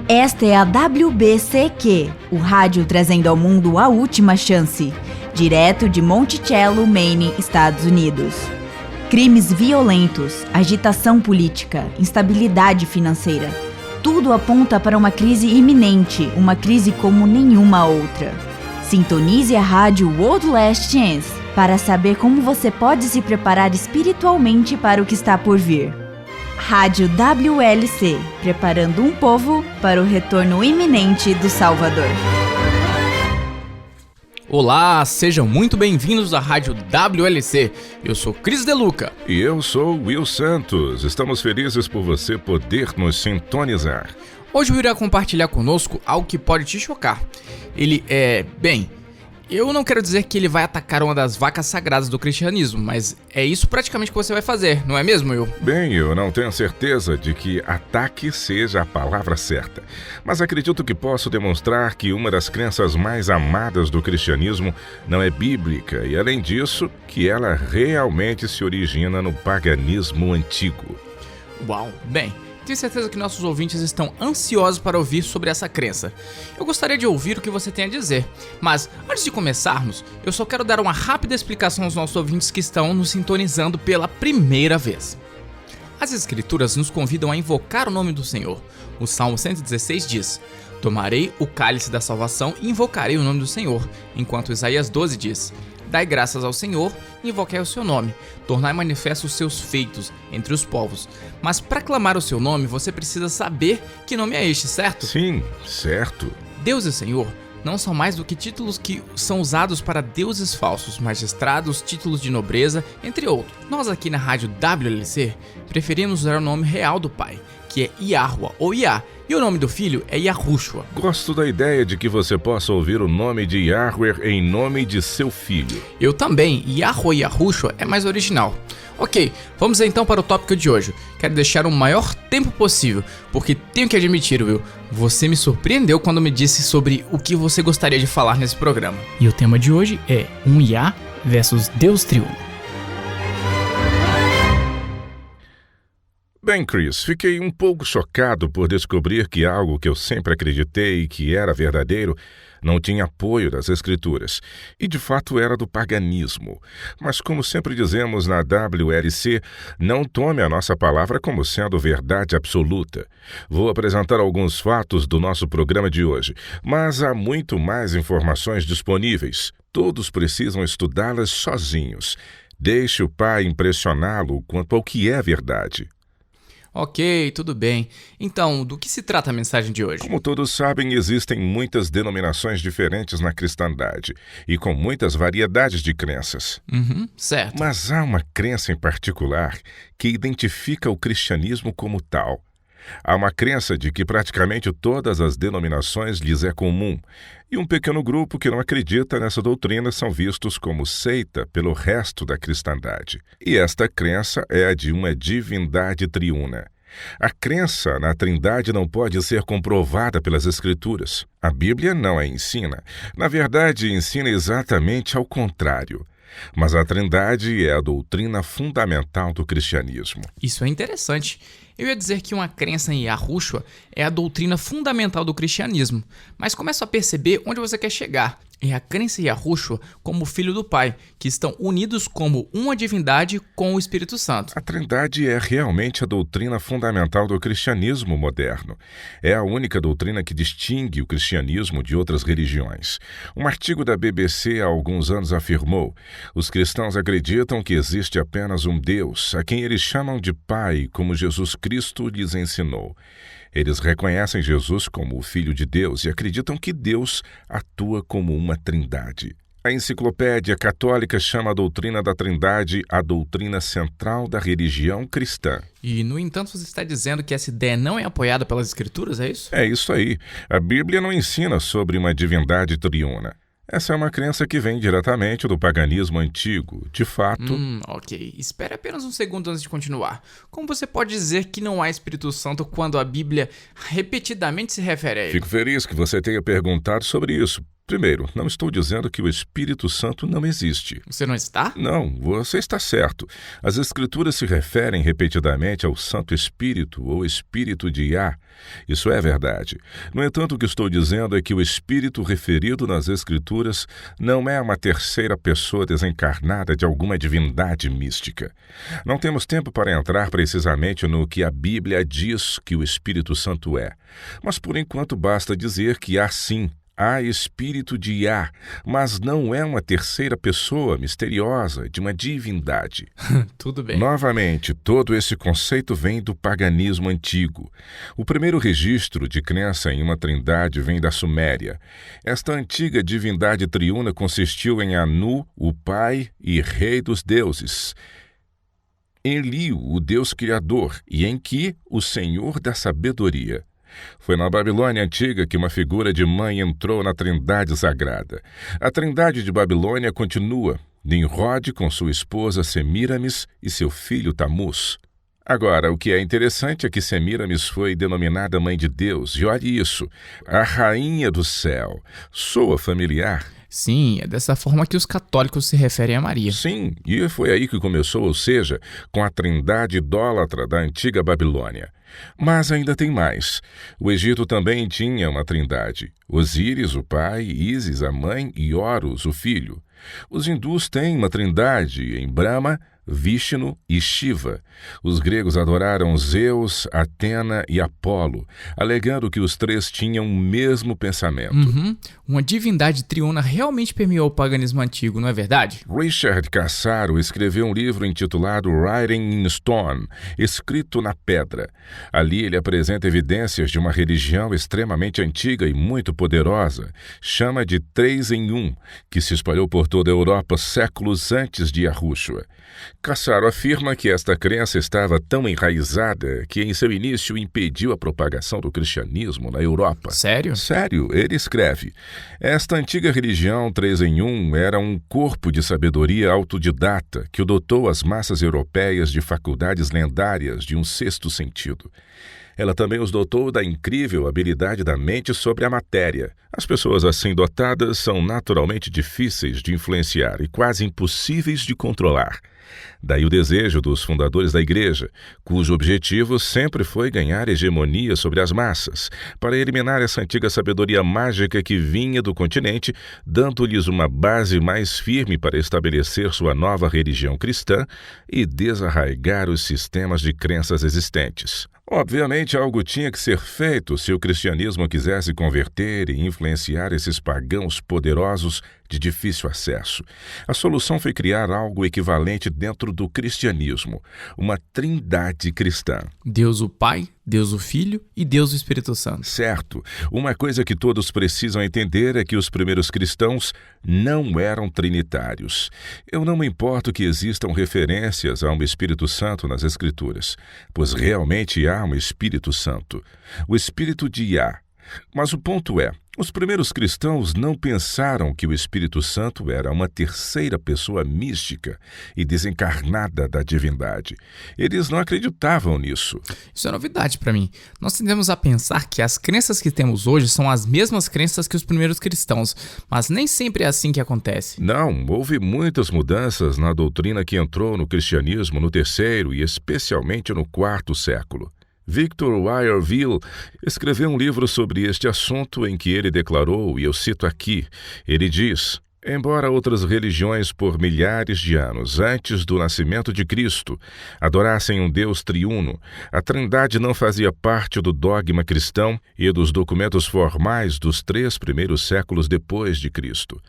Esta é a WBCQ, o rádio trazendo ao mundo a última chance, direto de Monticello, Maine, Estados Unidos. Crimes violentos, agitação política, instabilidade financeira. Tudo aponta para uma crise iminente, uma crise como nenhuma outra. Sintonize a rádio World Last Chance para saber como você pode se preparar espiritualmente para o que está por vir. Rádio WLC, preparando um povo para o retorno iminente do Salvador. Olá, sejam muito bem-vindos à Rádio WLC. Eu sou Cris Deluca. E eu sou Will Santos. Estamos felizes por você poder nos sintonizar. Hoje eu irei compartilhar conosco algo que pode te chocar. Eu não quero dizer que ele vai atacar uma das vacas sagradas do cristianismo, mas é isso praticamente que você vai fazer, não é mesmo, Will? Bem, eu não tenho certeza de que ataque seja a palavra certa, mas acredito que posso demonstrar que uma das crenças mais amadas do cristianismo não é bíblica e, além disso, que ela realmente se origina no paganismo antigo. Uau, bem... Tenho certeza que nossos ouvintes estão ansiosos para ouvir sobre essa crença. Eu gostaria de ouvir o que você tem a dizer, mas antes de começarmos, eu só quero dar uma rápida explicação aos nossos ouvintes que estão nos sintonizando pela primeira vez. As Escrituras nos convidam a invocar o nome do Senhor. O Salmo 116 diz: "Tomarei o cálice da salvação e invocarei o nome do Senhor", enquanto Isaías 12 diz: "Dai graças ao Senhor e invoquei o seu nome, tornai manifestos os seus feitos entre os povos." Mas para clamar o seu nome, você precisa saber que nome é este, certo? Sim, certo. Deus e Senhor não são mais do que títulos que são usados para deuses falsos, magistrados, títulos de nobreza, entre outros. Nós aqui na Rádio WLC preferimos usar o nome real do Pai, que é Yahuwah ou Yah, e o nome do filho é Yahushua. Gosto da ideia de que você possa ouvir o nome de Yahweh em nome de seu filho. Eu também, Yahuwah e Yahushua é mais original. Ok, vamos então para o tópico de hoje. Quero deixar o maior tempo possível, porque tenho que admitir, Will, você me surpreendeu quando me disse sobre o que você gostaria de falar nesse programa. E o tema de hoje é um Yah versus Deus Triuno. Bem, Chris, fiquei um pouco chocado por descobrir que algo que eu sempre acreditei que era verdadeiro não tinha apoio das Escrituras, e de fato era do paganismo. Mas como sempre dizemos na WLC, não tome a nossa palavra como sendo verdade absoluta. Vou apresentar alguns fatos do nosso programa de hoje, mas há muito mais informações disponíveis. Todos precisam estudá-las sozinhos. Deixe o Pai impressioná-lo quanto ao que é verdade. Ok, tudo bem. Então, do que se trata a mensagem de hoje? Como todos sabem, existem muitas denominações diferentes na cristandade e com muitas variedades de crenças. Certo. Mas há uma crença em particular que identifica o cristianismo como tal. Há uma crença de que praticamente todas as denominações lhes é comum, e um pequeno grupo que não acredita nessa doutrina são vistos como seita pelo resto da cristandade. E esta crença é a de uma divindade triuna. A crença na Trindade não pode ser comprovada pelas Escrituras. A Bíblia não a ensina. Na verdade, ensina exatamente ao contrário. Mas a Trindade é a doutrina fundamental do cristianismo. Isso é interessante. Eu ia dizer que uma crença em Yahushua é a doutrina fundamental do cristianismo, mas começo a perceber onde você quer chegar. É a crença em Yahushua como filho do Pai, que estão unidos como uma divindade com o Espírito Santo. A Trindade é realmente a doutrina fundamental do cristianismo moderno. É a única doutrina que distingue o cristianismo de outras religiões. Um artigo da BBC há alguns anos afirmou: os cristãos acreditam que existe apenas um Deus, a quem eles chamam de Pai, como Jesus Cristo lhes ensinou. Eles reconhecem Jesus como o Filho de Deus e acreditam que Deus atua como uma trindade. A Enciclopédia Católica chama a doutrina da Trindade a doutrina central da religião cristã. E, no entanto, você está dizendo que essa ideia não é apoiada pelas Escrituras, é isso? É isso aí. A Bíblia não ensina sobre uma divindade triuna. Essa é uma crença que vem diretamente do paganismo antigo. De fato... Ok. Espere apenas um segundo antes de continuar. Como você pode dizer que não há Espírito Santo quando a Bíblia repetidamente se refere a ele? Fico feliz que você tenha perguntado sobre isso, Primeiro, não estou dizendo que o Espírito Santo não existe. Você não está? Não, você está certo. As Escrituras se referem repetidamente ao Santo Espírito ou Espírito de Yah. Isso é verdade. No entanto, o que estou dizendo é que o Espírito referido nas Escrituras não é uma terceira pessoa desencarnada de alguma divindade mística. Não temos tempo para entrar precisamente no que a Bíblia diz que o Espírito Santo é. Mas, por enquanto, basta dizer que há sim. Há Espírito de Yah, mas não é uma terceira pessoa misteriosa de uma divindade. Tudo bem. Novamente, todo esse conceito vem do paganismo antigo. O primeiro registro de crença em uma trindade vem da Suméria. Esta antiga divindade triuna consistiu em Anu, o pai e rei dos deuses, Enlil, o Deus criador, e Enki, o senhor da sabedoria. Foi na Babilônia antiga que uma figura de mãe entrou na trindade sagrada. A trindade de Babilônia continua, Nimrod com sua esposa Semíramis e seu filho Tamuz. Agora, o que é interessante é que Semíramis foi denominada Mãe de Deus, e olhe isso, a Rainha do Céu. Soa familiar? Sim, é dessa forma que os católicos se referem a Maria. Sim, e foi aí que começou, ou seja, com a trindade idólatra da antiga Babilônia. Mas ainda tem mais. O Egito também tinha uma trindade. Osíris, o pai, Ísis, a mãe, e Horus, o filho. Os hindus têm uma trindade em Brahma, Vishnu e Shiva. Os gregos adoraram Zeus, Atena e Apolo, alegando que os três tinham o mesmo pensamento. Uma divindade triuna realmente permeou o paganismo antigo, não é verdade? Richard Cassaro escreveu um livro intitulado Writing in Stone, escrito na pedra. Ali ele apresenta evidências de uma religião extremamente antiga e muito poderosa, chama de 3 em 1, que se espalhou por toda a Europa séculos antes de Yahushua. Cassaro afirma que esta crença estava tão enraizada que em seu início impediu a propagação do cristianismo na Europa. Sério? Sério, ele escreve. Esta antiga religião 3 em 1 era um corpo de sabedoria autodidata que o dotou as massas europeias de faculdades lendárias de um sexto sentido. Ela também os dotou da incrível habilidade da mente sobre a matéria. As pessoas assim dotadas são naturalmente difíceis de influenciar e quase impossíveis de controlar. Daí o desejo dos fundadores da Igreja, cujo objetivo sempre foi ganhar hegemonia sobre as massas, para eliminar essa antiga sabedoria mágica que vinha do continente, dando-lhes uma base mais firme para estabelecer sua nova religião cristã e desarraigar os sistemas de crenças existentes. Obviamente, algo tinha que ser feito se o cristianismo quisesse converter e influenciar esses pagãos poderosos de difícil acesso. A solução foi criar algo equivalente dentro do cristianismo, uma trindade cristã. Deus o Pai, Deus o Filho e Deus o Espírito Santo. Certo. Uma coisa que todos precisam entender é que os primeiros cristãos não eram trinitários. Eu não me importo que existam referências a um Espírito Santo nas Escrituras, pois realmente há um Espírito Santo, o Espírito de Yah. Mas o ponto é, os primeiros cristãos não pensaram que o Espírito Santo era uma terceira pessoa mística e desencarnada da divindade. Eles não acreditavam nisso. Isso é novidade para mim. Nós tendemos a pensar que as crenças que temos hoje são as mesmas crenças que os primeiros cristãos, mas nem sempre é assim que acontece. Não, houve muitas mudanças na doutrina que entrou no cristianismo no 3º e especialmente no 4º século. Victor Weyerville escreveu um livro sobre este assunto em que ele declarou, e eu cito aqui, ele diz: embora outras religiões por milhares de anos antes do nascimento de Cristo adorassem um Deus triuno, a Trindade não fazia parte do dogma cristão e dos documentos formais dos 3 primeiros séculos depois de Cristo.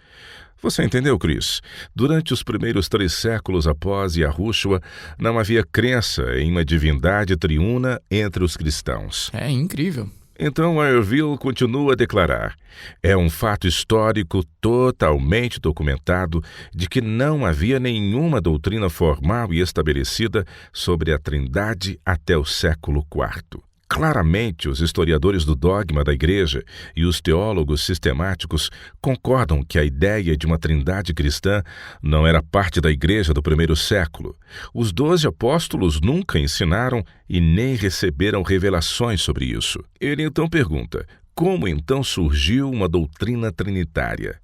Você entendeu, Chris? Durante os primeiros 3 séculos após Yahushua, não havia crença em uma divindade triuna entre os cristãos. É incrível. Então Weyerville continua a declarar: é um fato histórico totalmente documentado de que não havia nenhuma doutrina formal e estabelecida sobre a Trindade até o século IV. Claramente, os historiadores do dogma da Igreja e os teólogos sistemáticos concordam que a ideia de uma trindade cristã não era parte da Igreja do 1º século. Os 12 apóstolos nunca ensinaram e nem receberam revelações sobre isso. Ele então pergunta: como então surgiu uma doutrina trinitária?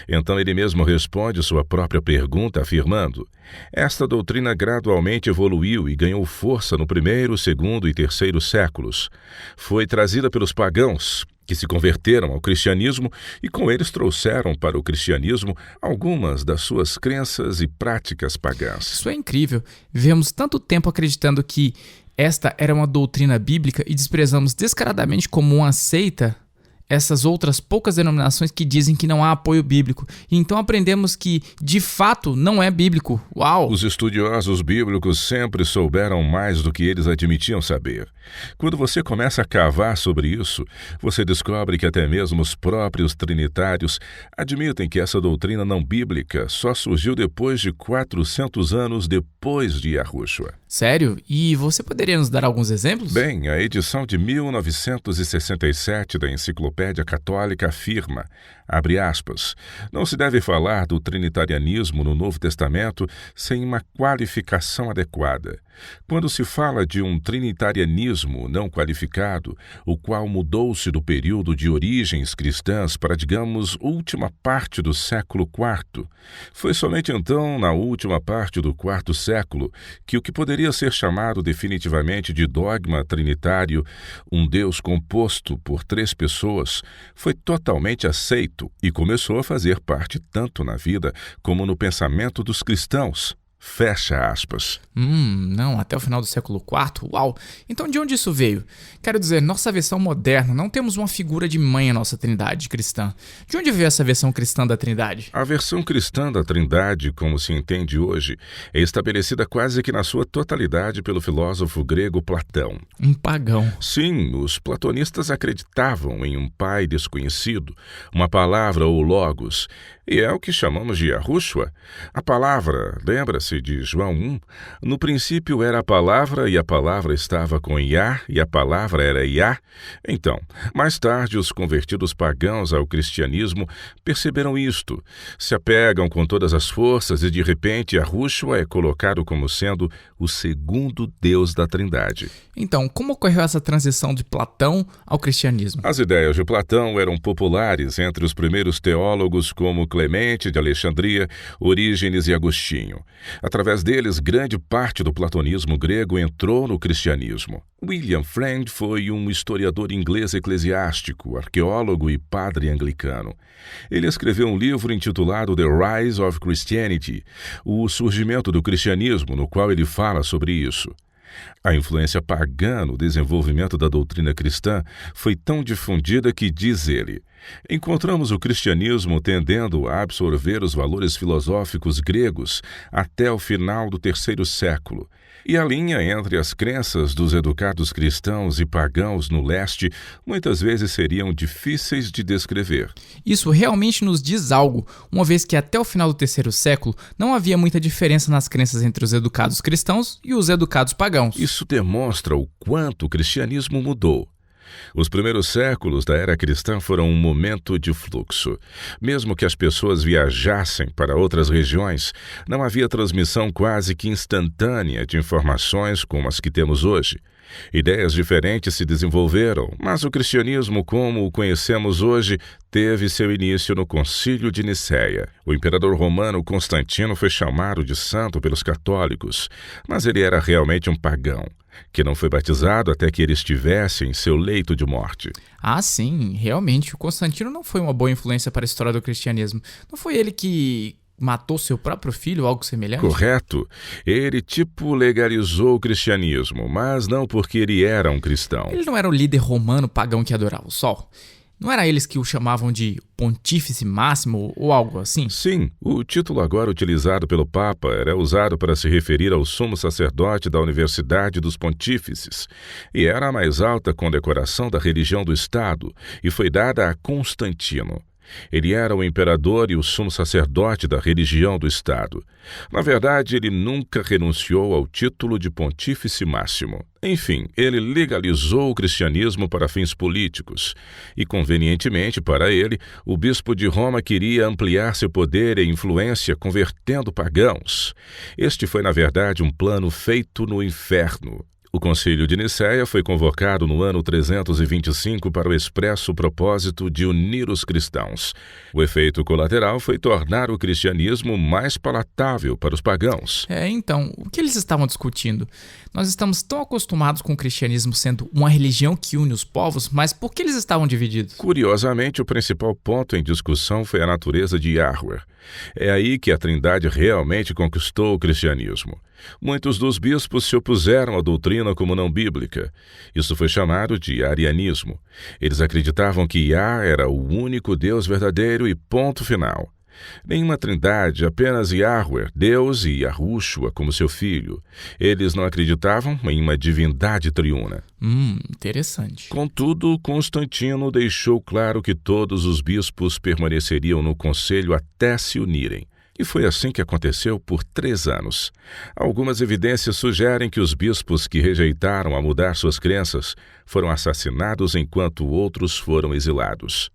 Então ele mesmo responde sua própria pergunta afirmando: esta doutrina gradualmente evoluiu e ganhou força no primeiro, segundo e terceiro séculos. Foi trazida pelos pagãos, que se converteram ao cristianismo e com eles trouxeram para o cristianismo algumas das suas crenças e práticas pagãs. Isso é incrível. Vivemos tanto tempo acreditando que esta era uma doutrina bíblica e desprezamos descaradamente como uma seita essas outras poucas denominações que dizem que não há apoio bíblico. E então aprendemos que, de fato, não é bíblico. Uau! Os estudiosos bíblicos sempre souberam mais do que eles admitiam saber. Quando você começa a cavar sobre isso, você descobre que até mesmo os próprios trinitários admitem que essa doutrina não bíblica só surgiu depois de 400 anos depois de Yahushua. Sério? E você poderia nos dar alguns exemplos? Bem, a edição de 1967 da Enciclopédia Católica afirma, abre aspas, não se deve falar do trinitarianismo no Novo Testamento sem uma qualificação adequada. Quando se fala de um trinitarianismo não qualificado, o qual mudou-se do período de origens cristãs para, digamos, última parte do século IV, foi somente então, na última parte do IV século, que o que poderia ser chamado definitivamente de dogma trinitário, um Deus composto por 3 pessoas, foi totalmente aceito e começou a fazer parte tanto na vida como no pensamento dos cristãos. Fecha aspas. Não, até o final do século IV? Uau! Então de onde isso veio? Quero dizer, nossa versão moderna, não temos uma figura de mãe em nossa trindade cristã. De onde veio essa versão cristã da trindade? A versão cristã da trindade, como se entende hoje, é estabelecida quase que na sua totalidade pelo filósofo grego Platão. Um pagão. Sim, os platonistas acreditavam em um pai desconhecido, uma palavra ou logos, e é o que chamamos de Yahushua. A palavra, lembra-se de João 1? No princípio era a palavra, e a palavra estava com Yah, e a palavra era Yah. Então, mais tarde, os convertidos pagãos ao cristianismo perceberam isto, se apegam com todas as forças e, de repente, Yahushua é colocado como sendo o segundo Deus da Trindade. Então, como ocorreu essa transição de Platão ao cristianismo? As ideias de Platão eram populares entre os primeiros teólogos como Clemente de Alexandria, Orígenes e Agostinho. Através deles, grande parte do platonismo grego entrou no cristianismo. William Friend foi um historiador inglês eclesiástico, arqueólogo e padre anglicano. Ele escreveu um livro intitulado The Rise of Christianity, o surgimento do cristianismo, no qual ele fala sobre isso. A influência pagã no desenvolvimento da doutrina cristã foi tão difundida que, diz ele, encontramos o cristianismo tendendo a absorver os valores filosóficos gregos até o final do terceiro século, e a linha entre as crenças dos educados cristãos e pagãos no leste muitas vezes seriam difíceis de descrever. Isso realmente nos diz algo, uma vez que até o final do terceiro século não havia muita diferença nas crenças entre os educados cristãos e os educados pagãos. Isso demonstra o quanto o cristianismo mudou. Os primeiros séculos da era cristã foram um momento de fluxo. Mesmo que as pessoas viajassem para outras regiões, não havia transmissão quase que instantânea de informações como as que temos hoje. Ideias diferentes se desenvolveram, mas o cristianismo, como o conhecemos hoje, teve seu início no Concílio de Nicéia. O imperador romano Constantino foi chamado de santo pelos católicos, mas ele era realmente um pagão, que não foi batizado até que ele estivesse em seu leito de morte. Ah, sim, realmente, o Constantino não foi uma boa influência para a história do cristianismo. Não foi ele que matou seu próprio filho ou algo semelhante? Correto. Ele legalizou o cristianismo, mas não porque ele era um cristão. Ele não era o líder romano pagão que adorava o sol? Não era eles que o chamavam de Pontífice Máximo ou algo assim? Sim, o título agora utilizado pelo Papa era usado para se referir ao sumo sacerdote da Universidade dos Pontífices, e era a mais alta condecoração da religião do Estado, e foi dada a Constantino. Ele era o imperador e o sumo sacerdote da religião do Estado. Na verdade, ele nunca renunciou ao título de Pontífice Máximo. Enfim, ele legalizou o cristianismo para fins políticos. E, convenientemente para ele, o bispo de Roma queria ampliar seu poder e influência convertendo pagãos. Este foi, na verdade, um plano feito no inferno. O Concílio de Nicéia foi convocado no ano 325 para o expresso propósito de unir os cristãos. O efeito colateral foi tornar o cristianismo mais palatável para os pagãos. Então, o que eles estavam discutindo? Nós estamos tão acostumados com o cristianismo sendo uma religião que une os povos, mas por que eles estavam divididos? Curiosamente, o principal ponto em discussão foi a natureza de Yahweh. É aí que a Trindade realmente conquistou o cristianismo. Muitos dos bispos se opuseram à doutrina como não bíblica. Isso foi chamado de arianismo. Eles acreditavam que Yah era o único Deus verdadeiro e ponto final. Nenhuma trindade, apenas Yahweh, Deus, e Yahushua como seu filho. Eles não acreditavam em uma divindade triuna. Interessante. Contudo, Constantino deixou claro que todos os bispos permaneceriam no conselho até se unirem. E foi assim que aconteceu por 3 anos. Algumas evidências sugerem que os bispos que rejeitaram a mudar suas crenças foram assassinados enquanto outros foram exilados.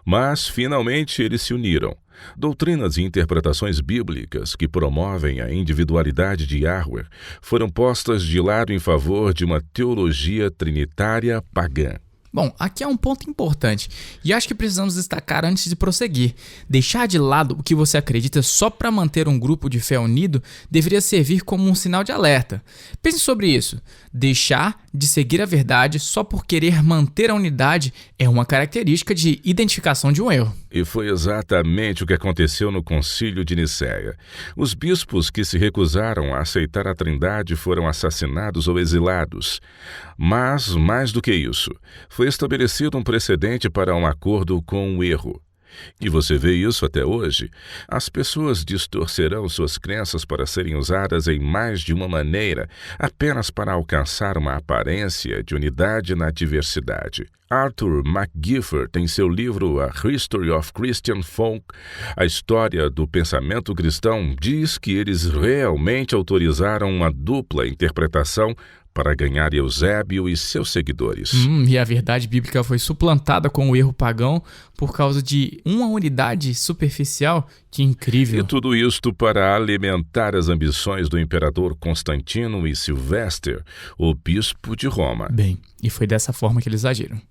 Mas, finalmente, eles se uniram. Doutrinas e interpretações bíblicas que promovem a individualidade de Yahweh foram postas de lado em favor de uma teologia trinitária pagã. Bom, aqui é um ponto importante e acho que precisamos destacar antes de prosseguir. Deixar de lado o que você acredita só para manter um grupo de fé unido deveria servir como um sinal de alerta. Pense sobre isso. Deixar de seguir a verdade só por querer manter a unidade é uma característica de identificação de um erro. E foi exatamente o que aconteceu no Concílio de Nicéia. Os bispos que se recusaram a aceitar a Trindade foram assassinados ou exilados. Mas, mais do que isso, foi estabelecido um precedente para um acordo com o erro. E você vê isso até hoje. As pessoas distorcerão suas crenças para serem usadas em mais de uma maneira, apenas para alcançar uma aparência de unidade na diversidade. Arthur McGiffert, em seu livro A History of Christian Folk, a história do pensamento cristão, diz que eles realmente autorizaram uma dupla interpretação para ganhar Eusébio e seus seguidores. E a verdade bíblica foi suplantada com o erro pagão por causa de uma unidade superficial? Que incrível! E tudo isto para alimentar as ambições do imperador Constantino e Silvestre, o bispo de Roma. Bem, e foi dessa forma que eles agiram.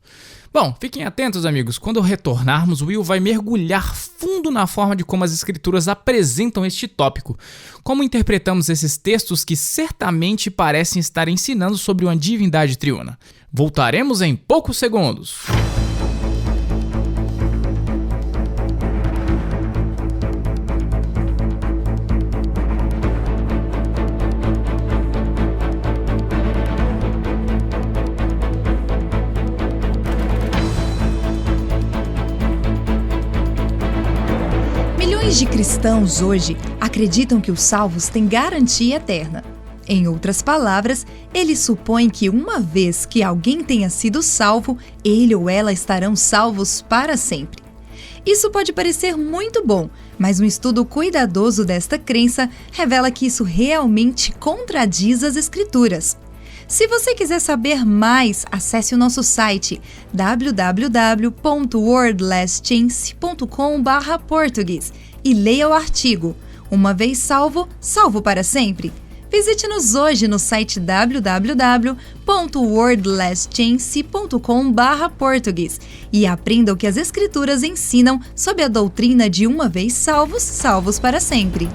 Bom, fiquem atentos, amigos. Quando retornarmos, Will vai mergulhar fundo na forma de como as escrituras apresentam este tópico. Como interpretamos esses textos que certamente parecem estar ensinando sobre uma divindade triuna. Voltaremos em poucos segundos. Milhões de cristãos hoje acreditam que os salvos têm garantia eterna. Em outras palavras, eles supõem que uma vez que alguém tenha sido salvo, ele ou ela estarão salvos para sempre. Isso pode parecer muito bom, mas um estudo cuidadoso desta crença revela que isso realmente contradiz as Escrituras. Se você quiser saber mais, acesse o nosso site www.wordlastchance.com/português e leia o artigo Uma vez salvo, salvo para sempre. Visite-nos hoje no site www.wordlastchance.com/português e aprenda o que as Escrituras ensinam sobre a doutrina de uma vez salvos, salvos para sempre.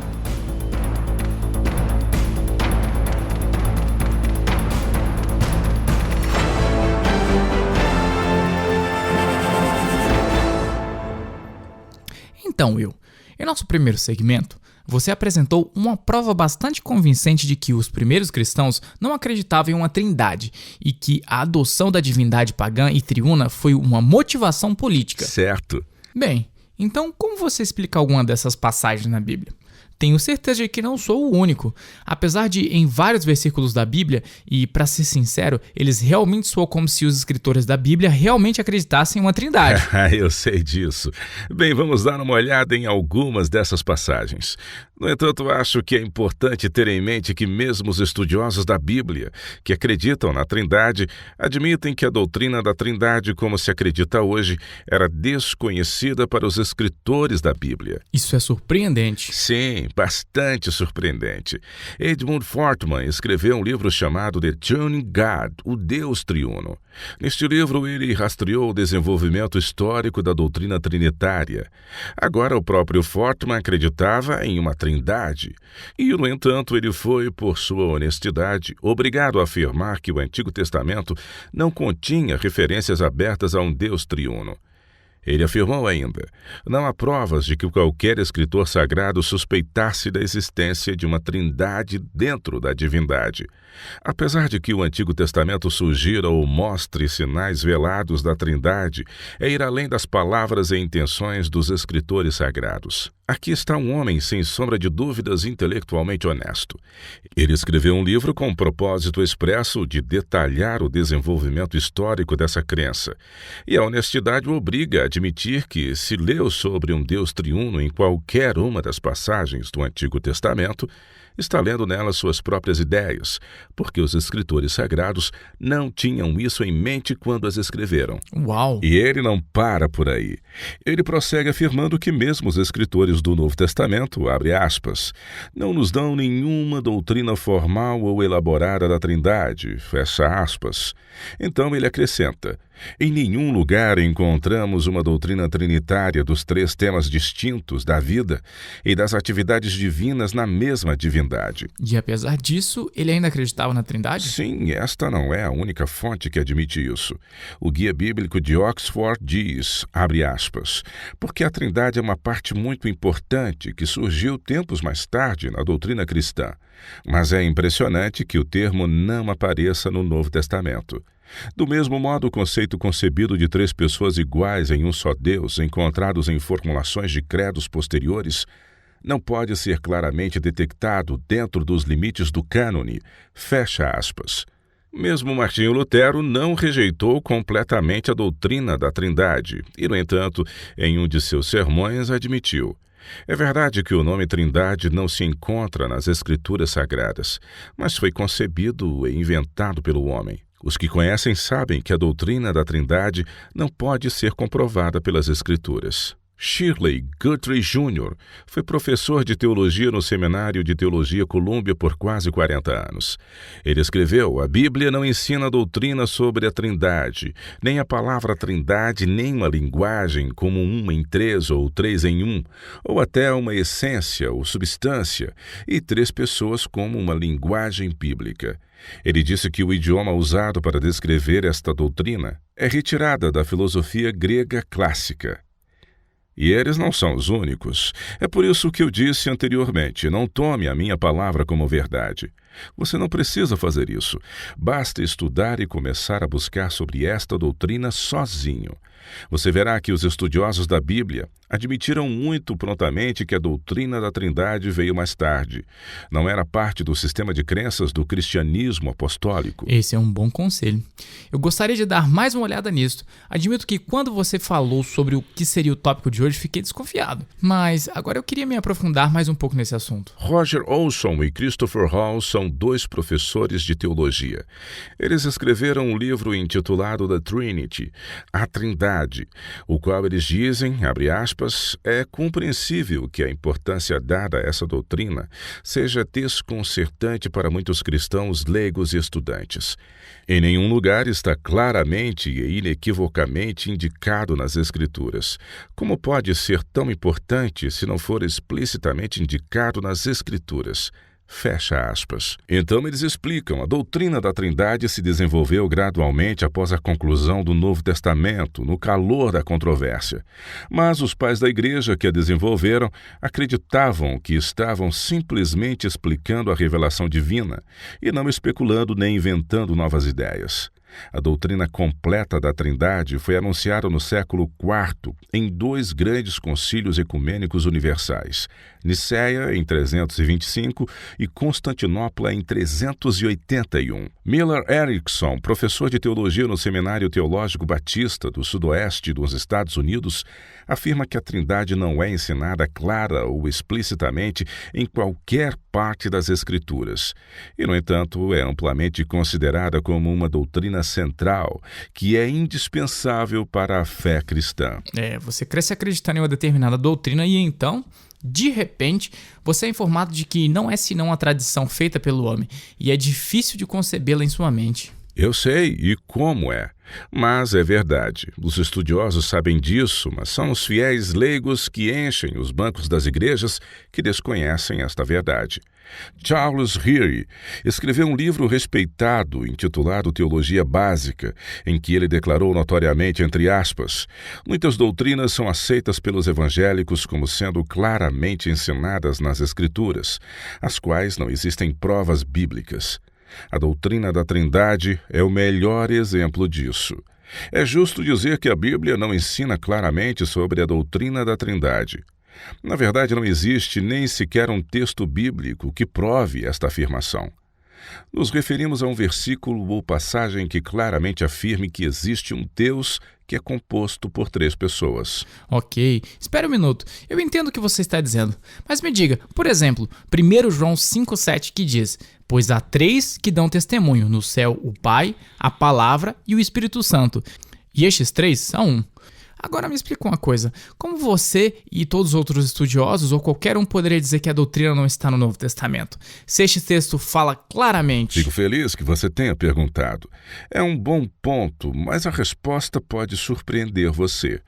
Então, Will, em nosso primeiro segmento, você apresentou uma prova bastante convincente de que os primeiros cristãos não acreditavam em uma trindade e que a adoção da divindade pagã e triuna foi uma motivação política. Certo. Bem, então como você explica alguma dessas passagens na Bíblia? Tenho certeza de que não sou o único. Apesar de, em vários versículos da Bíblia, e para ser sincero, eles realmente soam como se os escritores da Bíblia realmente acreditassem em uma trindade. Eu sei disso. Bem, vamos dar uma olhada em algumas dessas passagens. No entanto, acho que é importante ter em mente que mesmo os estudiosos da Bíblia, que acreditam na Trindade, admitem que a doutrina da Trindade, como se acredita hoje, era desconhecida para os escritores da Bíblia. Isso é surpreendente. Sim, bastante surpreendente. Edmund Fortman escreveu um livro chamado The Triune God, o Deus Triuno. Neste livro, ele rastreou o desenvolvimento histórico da doutrina trinitária. Agora, o próprio Fortman acreditava em uma Trindade, e, no entanto, ele foi, por sua honestidade, obrigado a afirmar que o Antigo Testamento não continha referências abertas a um Deus triuno. Ele afirmou ainda: não há provas de que qualquer escritor sagrado suspeitasse da existência de uma trindade dentro da divindade. Apesar de que o Antigo Testamento sugira ou mostre sinais velados da trindade, é ir além das palavras e intenções dos escritores sagrados. Aqui está um homem, sem sombra de dúvidas, intelectualmente honesto. Ele escreveu um livro com o propósito expresso de detalhar o desenvolvimento histórico dessa crença. E a honestidade o obriga a admitir que, se leu sobre um Deus triuno em qualquer uma das passagens do Antigo Testamento, está lendo nela suas próprias ideias, porque os escritores sagrados não tinham isso em mente quando as escreveram. Uau! E ele não para por aí. Ele prossegue afirmando que mesmo os escritores do Novo Testamento, abre aspas, não nos dão nenhuma doutrina formal ou elaborada da Trindade, fecha aspas. Então ele acrescenta: em nenhum lugar encontramos uma doutrina trinitária dos três temas distintos da vida e das atividades divinas na mesma divindade. E apesar disso, ele ainda acreditava na Trindade? Sim, esta não é a única fonte que admite isso. O Guia Bíblico de Oxford diz, abre aspas, porque a Trindade é uma parte muito importante que surgiu tempos mais tarde na doutrina cristã. Mas é impressionante que o termo não apareça no Novo Testamento. Do mesmo modo, o conceito concebido de três pessoas iguais em um só Deus, encontrados em formulações de credos posteriores, não pode ser claramente detectado dentro dos limites do cânone, fecha aspas. Mesmo Martinho Lutero não rejeitou completamente a doutrina da Trindade e, no entanto, em um de seus sermões admitiu: é verdade que o nome Trindade não se encontra nas Escrituras Sagradas, mas foi concebido e inventado pelo homem. Os que conhecem sabem que a doutrina da Trindade não pode ser comprovada pelas Escrituras. Shirley Guthrie Jr. foi professor de teologia no Seminário de Teologia Columbia por quase 40 anos. Ele escreveu: a Bíblia não ensina a doutrina sobre a Trindade, nem a palavra Trindade, nem uma linguagem como um em três ou três em um, ou até uma essência ou substância, e três pessoas como uma linguagem bíblica. Ele disse que o idioma usado para descrever esta doutrina é retirada da filosofia grega clássica. E eles não são os únicos. É por isso que eu disse anteriormente, não tome a minha palavra como verdade. Você não precisa fazer isso. Basta estudar e começar a buscar sobre esta doutrina sozinho. Você verá que os estudiosos da Bíblia admitiram muito prontamente que a doutrina da Trindade veio mais tarde. Não era parte do sistema de crenças do cristianismo apostólico. Esse é um bom conselho. Eu gostaria de dar mais uma olhada nisso. Admito que quando você falou sobre o que seria o tópico de hoje, fiquei desconfiado. Mas agora eu queria me aprofundar mais um pouco nesse assunto. Roger Olson e Christopher Hall são dois professores de teologia. Eles escreveram um livro intitulado The Trinity, a Trindade, o qual eles dizem, abre aspas, é compreensível que a importância dada a essa doutrina seja desconcertante para muitos cristãos leigos e estudantes. Em nenhum lugar está claramente e inequivocamente indicado nas Escrituras. Como pode ser tão importante se não for explicitamente indicado nas Escrituras? Fecha aspas. Então eles explicam, a doutrina da Trindade se desenvolveu gradualmente após a conclusão do Novo Testamento, no calor da controvérsia. Mas os pais da igreja que a desenvolveram acreditavam que estavam simplesmente explicando a revelação divina e não especulando nem inventando novas ideias. A doutrina completa da Trindade foi anunciada no século IV em dois grandes concílios ecumênicos universais, Nicéia em 325 e Constantinopla em 381. Miller Erickson, professor de teologia no Seminário Teológico Batista do Sudoeste dos Estados Unidos, afirma que a Trindade não é ensinada clara ou explicitamente em qualquer parte das Escrituras. E, no entanto, é amplamente considerada como uma doutrina central, que é indispensável para a fé cristã. Você cresce acreditando em uma determinada doutrina e então, de repente, você é informado de que não é senão uma tradição feita pelo homem e é difícil de concebê-la em sua mente. Eu sei, e como é. Mas é verdade. Os estudiosos sabem disso, mas são os fiéis leigos que enchem os bancos das igrejas que desconhecem esta verdade. Charles Heary escreveu um livro respeitado intitulado Teologia Básica, em que ele declarou notoriamente, entre aspas, muitas doutrinas são aceitas pelos evangélicos como sendo claramente ensinadas nas Escrituras, as quais não existem provas bíblicas. A doutrina da Trindade é o melhor exemplo disso. É justo dizer que a Bíblia não ensina claramente sobre a doutrina da Trindade. Na verdade, não existe nem sequer um texto bíblico que prove esta afirmação. Nos referimos a um versículo ou passagem que claramente afirme que existe um Deus que é composto por 3 pessoas. Ok, espere um minuto. Eu entendo o que você está dizendo. Mas me diga, por exemplo, 1 João 5,7 que diz: pois há 3 que dão testemunho, no céu o Pai, a Palavra e o Espírito Santo. E estes 3 são um. Agora me explica uma coisa, como você e todos os outros estudiosos ou qualquer um poderia dizer que a doutrina não está no Novo Testamento, se este texto fala claramente? Fico feliz que você tenha perguntado. É um bom ponto, mas a resposta pode surpreender você.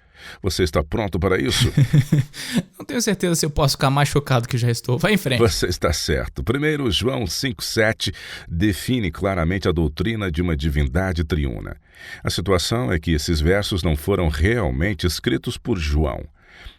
Você está pronto para isso? Não tenho certeza se eu posso ficar mais chocado que já estou. Vai em frente. Você está certo. 1 João 5,7 define claramente a doutrina de uma divindade triuna. A situação é que esses versos não foram realmente escritos por João.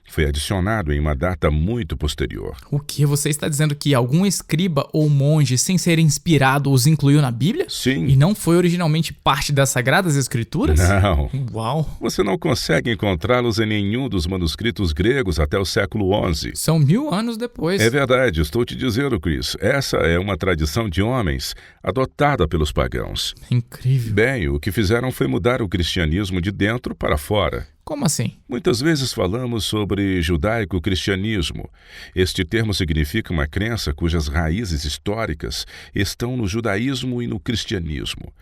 Foi adicionado em uma data muito posterior. O que? Você está dizendo que algum escriba ou monge, sem ser inspirado, os incluiu na Bíblia? Sim. E não foi originalmente parte das Sagradas Escrituras? Não. Uau. Você não consegue encontrá-los em nenhum dos manuscritos gregos até o século XI. São 1000 anos depois. É verdade, estou te dizendo, Chris. Essa é uma tradição de homens adotada pelos pagãos. Incrível. Bem, o que fizeram foi mudar o cristianismo de dentro para fora. Como assim? Muitas vezes falamos sobre judaico-cristianismo. Este termo significa uma crença cujas raízes históricas estão no judaísmo e no cristianismo.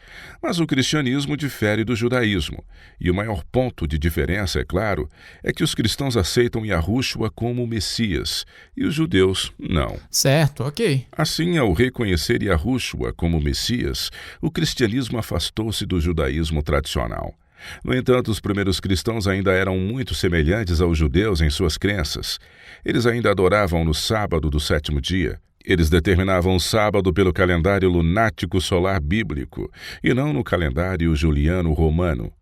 Mas o cristianismo difere do judaísmo. E o maior ponto de diferença, é claro, é que os cristãos aceitam Yahushua como o Messias e os judeus não. Certo, ok. Assim, ao reconhecer Yahushua como Messias, o cristianismo afastou-se do judaísmo tradicional. No entanto, os primeiros cristãos ainda eram muito semelhantes aos judeus em suas crenças. Eles ainda adoravam no sábado do 7º dia. Eles determinavam o sábado pelo calendário lunático solar bíblico e não no calendário juliano romano.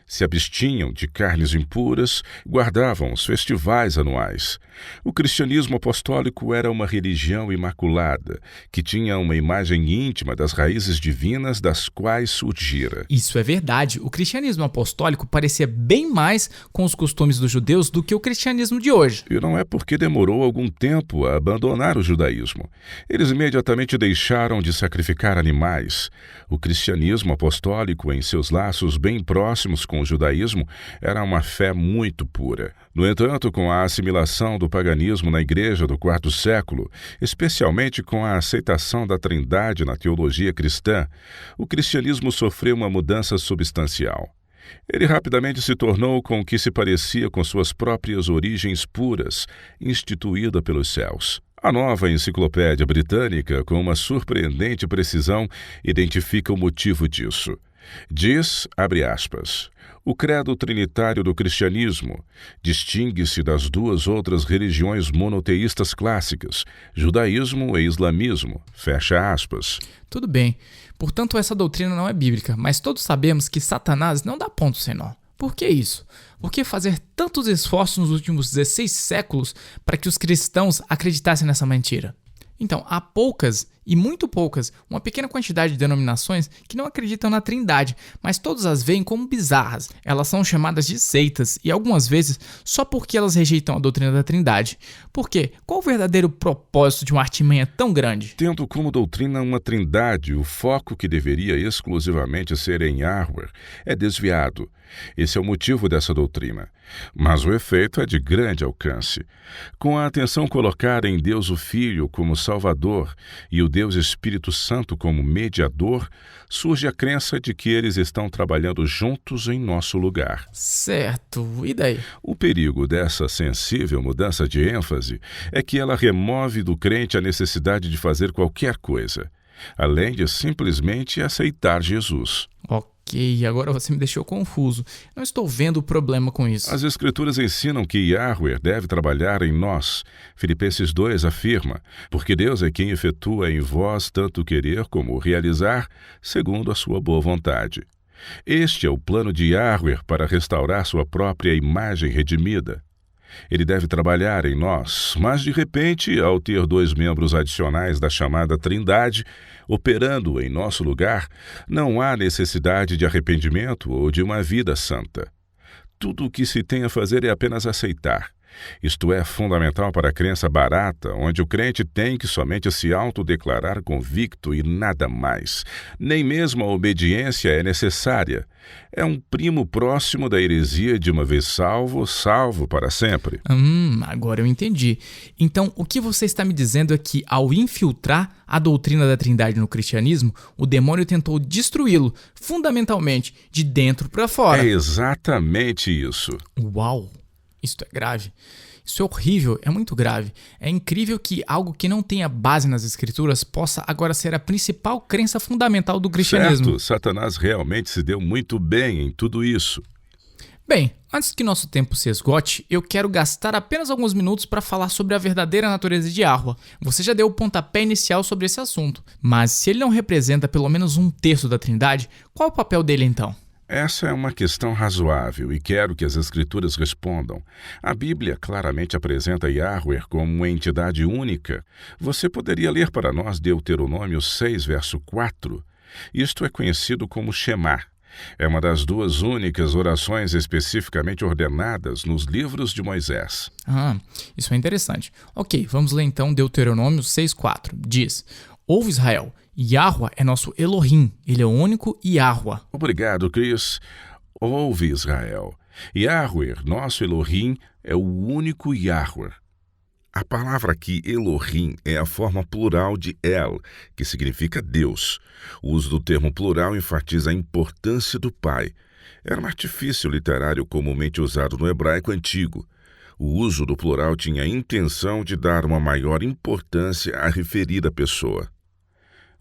Se abstinham de carnes impuras, guardavam os festivais anuais. O cristianismo apostólico era uma religião imaculada, que tinha uma imagem íntima das raízes divinas das quais surgira. Isso é verdade. O cristianismo apostólico parecia bem mais com os costumes dos judeus do que o cristianismo de hoje. E não é porque demorou algum tempo a abandonar o judaísmo. Eles imediatamente deixaram de sacrificar animais. O cristianismo apostólico, em seus laços bem próximos com o judaísmo, era uma fé muito pura. No entanto, com a assimilação do paganismo na igreja do 4º século, especialmente com a aceitação da Trindade na teologia cristã, o cristianismo sofreu uma mudança substancial. Ele rapidamente se tornou com o que se parecia com suas próprias origens puras, instituída pelos céus. A nova enciclopédia britânica, com uma surpreendente precisão, identifica o motivo disso. Diz, abre aspas, o credo trinitário do cristianismo distingue-se das 2 outras religiões monoteístas clássicas, judaísmo e islamismo, fecha aspas. Tudo bem, portanto essa doutrina não é bíblica, mas todos sabemos que Satanás não dá ponto sem nó. Por que isso? Por que fazer tantos esforços nos últimos 16 séculos para que os cristãos acreditassem nessa mentira? Então, há poucas e muito poucas, uma pequena quantidade de denominações que não acreditam na Trindade, mas todas as veem como bizarras. Elas são chamadas de seitas e algumas vezes só porque elas rejeitam a doutrina da Trindade. Por quê? Qual o verdadeiro propósito de uma artimanha tão grande? Tendo como doutrina uma trindade, o foco que deveria exclusivamente ser em Yahweh é desviado. Esse é o motivo dessa doutrina. Mas o efeito é de grande alcance. Com a atenção colocada em Deus o Filho como Salvador e o Deus Espírito Santo como mediador, surge a crença de que eles estão trabalhando juntos em nosso lugar. Certo, e daí? O perigo dessa sensível mudança de ênfase é que ela remove do crente a necessidade de fazer qualquer coisa, além de simplesmente aceitar Jesus. Ok, agora você me deixou confuso. Não estou vendo o problema com isso. As Escrituras ensinam que Yahweh deve trabalhar em nós. Filipenses 2 afirma, porque Deus é quem efetua em vós tanto querer como realizar, segundo a sua boa vontade. Este é o plano de Yahweh para restaurar sua própria imagem redimida. Ele deve trabalhar em nós, mas de repente, ao ter 2 membros adicionais da chamada Trindade operando em nosso lugar, não há necessidade de arrependimento ou de uma vida santa. Tudo o que se tem a fazer é apenas aceitar. Isto é fundamental para a crença barata, onde o crente tem que somente se autodeclarar convicto e nada mais. Nem mesmo a obediência é necessária. É um primo próximo da heresia de uma vez salvo, salvo para sempre. Agora eu entendi. Então, o que você está me dizendo é que, ao infiltrar a doutrina da Trindade no cristianismo, o demônio tentou destruí-lo, fundamentalmente, de dentro para fora. É exatamente isso. Uau! Isto é grave. Isso é horrível, é muito grave. É incrível que algo que não tenha base nas Escrituras possa agora ser a principal crença fundamental do cristianismo. Certo, Satanás realmente se deu muito bem em tudo isso. Bem, antes que nosso tempo se esgote, eu quero gastar apenas alguns minutos para falar sobre a verdadeira natureza de Yahweh. Você já deu o pontapé inicial sobre esse assunto, mas se ele não representa pelo menos 1/3 da Trindade, qual é o papel dele então? Essa é uma questão razoável e quero que as Escrituras respondam. A Bíblia claramente apresenta Yahweh como uma entidade única. Você poderia ler para nós Deuteronômio 6, verso 4? Isto é conhecido como Shema. É uma das 2 únicas orações especificamente ordenadas nos livros de Moisés. Isso é interessante. Ok, vamos ler então Deuteronômio 6,4. Diz: Ouve Israel, Yahweh é nosso Elohim, ele é o único Yahweh. Obrigado, Chris. Ouve Israel. Yahweh, nosso Elohim, é o único Yahweh. A palavra aqui, Elohim, é a forma plural de El, que significa Deus. O uso do termo plural enfatiza a importância do Pai. Era um artifício literário comumente usado no hebraico antigo. O uso do plural tinha a intenção de dar uma maior importância à referida pessoa.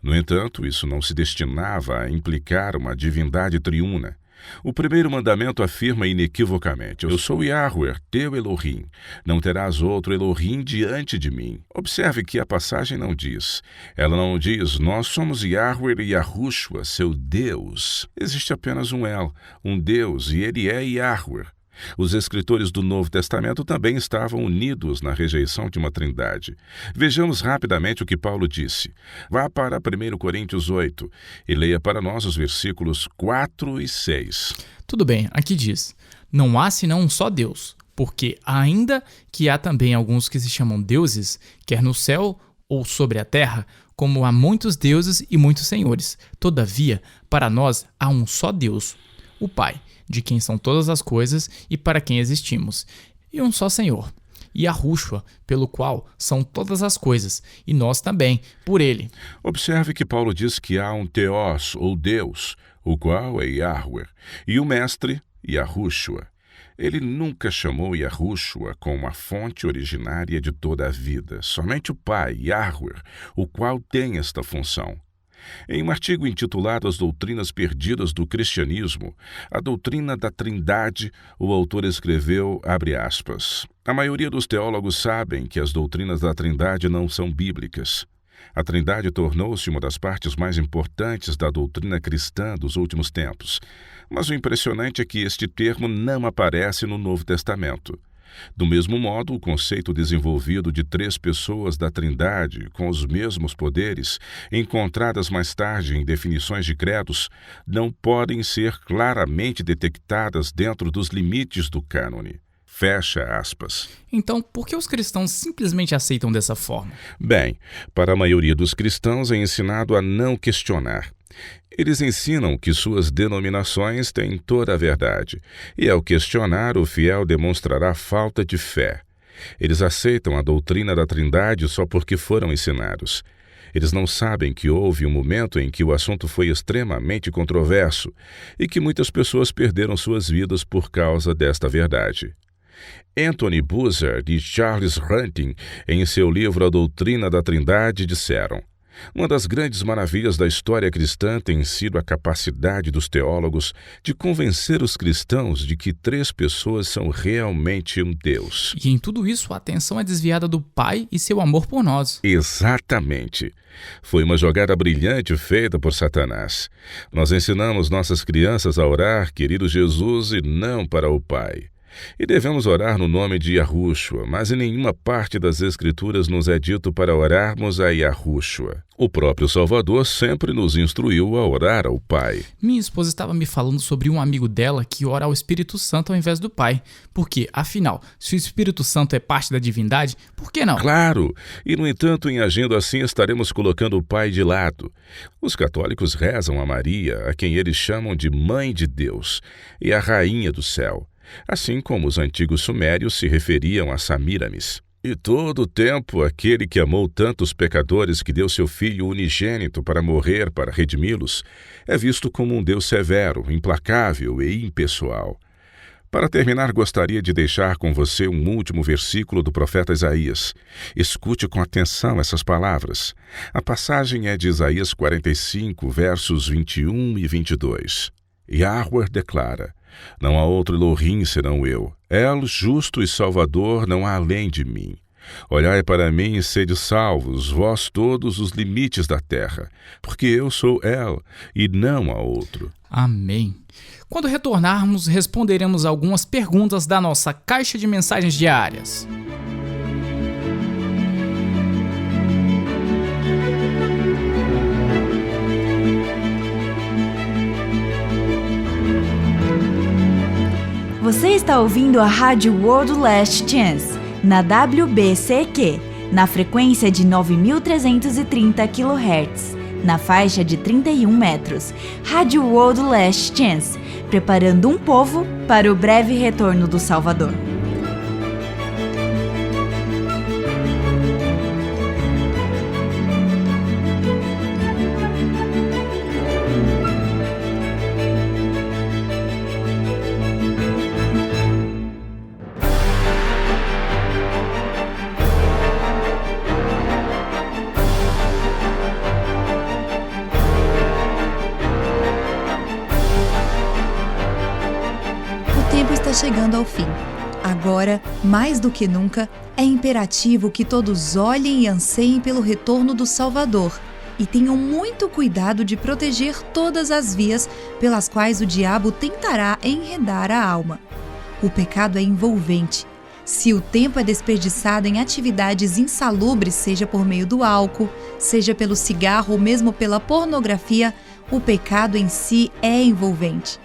No entanto, isso não se destinava a implicar uma divindade triuna. O primeiro mandamento afirma inequivocamente: Eu sou Yahweh, teu Elohim. Não terás outro Elohim diante de mim. Observe que a passagem não diz. Ela não diz, nós somos Yahweh e Yahushua, seu Deus. Existe apenas um El, um Deus, e ele é Yahweh. Os escritores do Novo Testamento também estavam unidos na rejeição de uma trindade. Vejamos rapidamente o que Paulo disse. Vá para 1 Coríntios 8 e leia para nós os versículos 4 e 6. Tudo bem, aqui diz: Não há senão um só Deus, porque ainda que há também alguns que se chamam deuses, quer no céu ou sobre a terra, como há muitos deuses e muitos senhores. Todavia, para nós há um só Deus, o Pai, de quem são todas as coisas e para quem existimos, e um só Senhor, Yahushua, pelo qual são todas as coisas, e nós também, por ele. Observe que Paulo diz que há um Theos, ou Deus, o qual é Yahweh, e o mestre, Yahushua. Ele nunca chamou Yahushua como a fonte originária de toda a vida, somente o Pai, Yahweh, o qual tem esta função. Em um artigo intitulado As Doutrinas Perdidas do Cristianismo, a doutrina da Trindade, o autor escreveu, abre aspas, a maioria dos teólogos sabem que as doutrinas da Trindade não são bíblicas. A Trindade tornou-se uma das partes mais importantes da doutrina cristã dos últimos tempos. Mas o impressionante é que este termo não aparece no Novo Testamento. Do mesmo modo, o conceito desenvolvido de 3 pessoas da Trindade com os mesmos poderes, encontradas mais tarde em definições de credos, não podem ser claramente detectadas dentro dos limites do cânone. Fecha aspas. Então, por que os cristãos simplesmente aceitam dessa forma? Bem, para a maioria dos cristãos é ensinado a não questionar. Eles ensinam que suas denominações têm toda a verdade, e ao questionar, o fiel demonstrará falta de fé. Eles aceitam a doutrina da Trindade só porque foram ensinados. Eles não sabem que houve um momento em que o assunto foi extremamente controverso e que muitas pessoas perderam suas vidas por causa desta verdade. Anthony Buzzard e Charles Hunting, em seu livro A Doutrina da Trindade, disseram: uma das grandes maravilhas da história cristã tem sido a capacidade dos teólogos de convencer os cristãos de que 3 pessoas são realmente um Deus. E em tudo isso, a atenção é desviada do Pai e seu amor por nós. Exatamente. Foi uma jogada brilhante feita por Satanás. Nós ensinamos nossas crianças a orar, querido Jesus, e não para o Pai. E devemos orar no nome de Yahushua, mas em nenhuma parte das Escrituras nos é dito para orarmos a Yahushua. O próprio Salvador sempre nos instruiu a orar ao Pai. Minha esposa estava me falando sobre um amigo dela que ora ao Espírito Santo ao invés do Pai. Porque, afinal, se o Espírito Santo é parte da divindade, por que não? Claro! E, no entanto, em agindo assim, estaremos colocando o Pai de lado. Os católicos rezam a Maria, a quem eles chamam de Mãe de Deus, e a Rainha do Céu, assim como os antigos sumérios se referiam a Samiramis. E todo o tempo, aquele que amou tantos pecadores que deu seu Filho unigênito para morrer para redimi-los, é visto como um Deus severo, implacável e impessoal. Para terminar, gostaria de deixar com você um último versículo do profeta Isaías. Escute com atenção essas palavras. A passagem é de Isaías 45, versos 21 e 22. Yahweh declara: não há outro Elohim senão eu. El, justo e salvador, não há além de mim. Olhai para mim e sede salvos, vós todos os limites da terra, porque eu sou El, e não há outro. Amém. Quando retornarmos, responderemos algumas perguntas da nossa caixa de mensagens diárias. Você está ouvindo a Rádio World Last Chance, na WBCQ, na frequência de 9.330 kHz, na faixa de 31 metros. Rádio World Last Chance, preparando um povo para o breve retorno do Salvador. Está chegando ao fim. Agora, mais do que nunca, é imperativo que todos olhem e anseiem pelo retorno do Salvador e tenham muito cuidado de proteger todas as vias pelas quais o diabo tentará enredar a alma. O pecado é envolvente. Se o tempo é desperdiçado em atividades insalubres, seja por meio do álcool, seja pelo cigarro ou mesmo pela pornografia, o pecado em si é envolvente.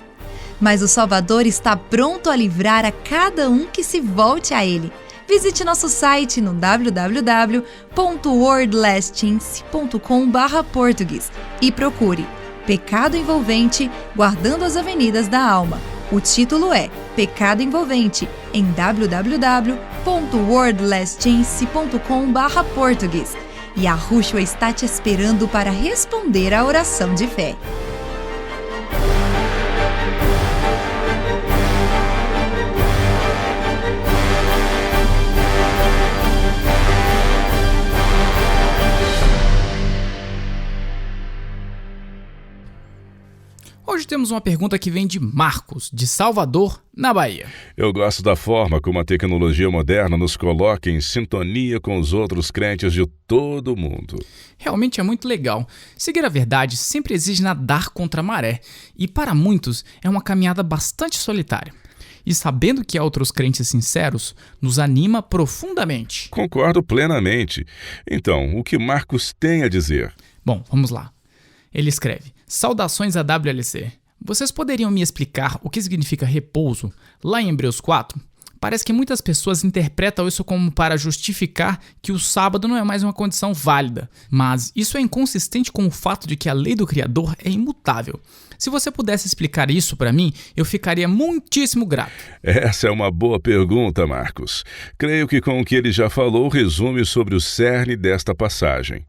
Mas o Salvador está pronto a livrar a cada um que se volte a Ele. Visite nosso site no www.worldlastinc.com/português e procure Pecado Envolvente, Guardando as Avenidas da Alma. O título é Pecado Envolvente em www.worldlastinc.com/português. E a Yahushua está te esperando para responder à oração de fé. Hoje temos uma pergunta que vem de Marcos, de Salvador, na Bahia. Eu gosto da forma como a tecnologia moderna nos coloca em sintonia com os outros crentes de todo o mundo. Realmente é muito legal. Seguir a verdade sempre exige nadar contra a maré, e para muitos é uma caminhada bastante solitária. e sabendo que há outros crentes sinceros, nos anima profundamente. Concordo plenamente. Então, o que Marcos tem a dizer? Bom, vamos lá. Ele escreve: Saudações à WLC. Vocês poderiam me explicar o que significa repouso lá em Hebreus 4? Parece que muitas pessoas interpretam isso como para justificar que o sábado não é mais uma condição válida, mas isso é inconsistente com o fato de que a lei do Criador é imutável. Se você pudesse explicar isso para mim, eu ficaria muitíssimo grato. Essa é uma boa pergunta, Marcos. Creio que com o que ele já falou resume sobre o cerne desta passagem.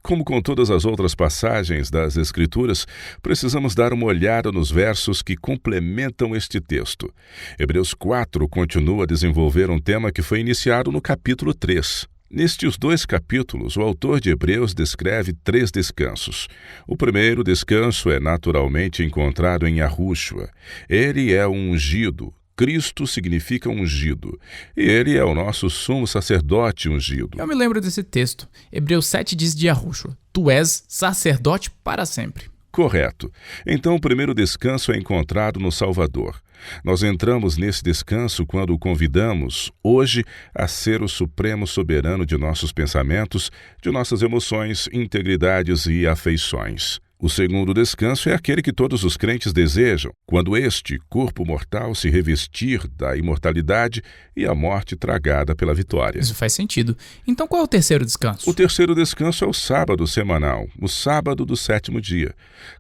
Como com todas as outras passagens das Escrituras, precisamos dar uma olhada nos versos que complementam este texto. Hebreus 4 continua a desenvolver um tema que foi iniciado no capítulo 3. Nestes 2 capítulos, o autor de Hebreus descreve 3 descansos. O primeiro descanso é naturalmente encontrado em Yahushua. Ele é o ungido. Cristo significa ungido, e ele é o nosso sumo sacerdote ungido. Eu me lembro desse texto. Hebreus 7 diz de Yahushua: Tu és sacerdote para sempre. Correto. Então o primeiro descanso é encontrado no Salvador. Nós entramos nesse descanso quando o convidamos, hoje, a ser o supremo soberano de nossos pensamentos, de nossas emoções, integridades e afeições. O segundo descanso é aquele que todos os crentes desejam, quando este corpo mortal se revestir da imortalidade e a morte tragada pela vitória. Isso faz sentido. Então qual é o terceiro descanso? O terceiro descanso é o sábado semanal, o sábado do 7º dia.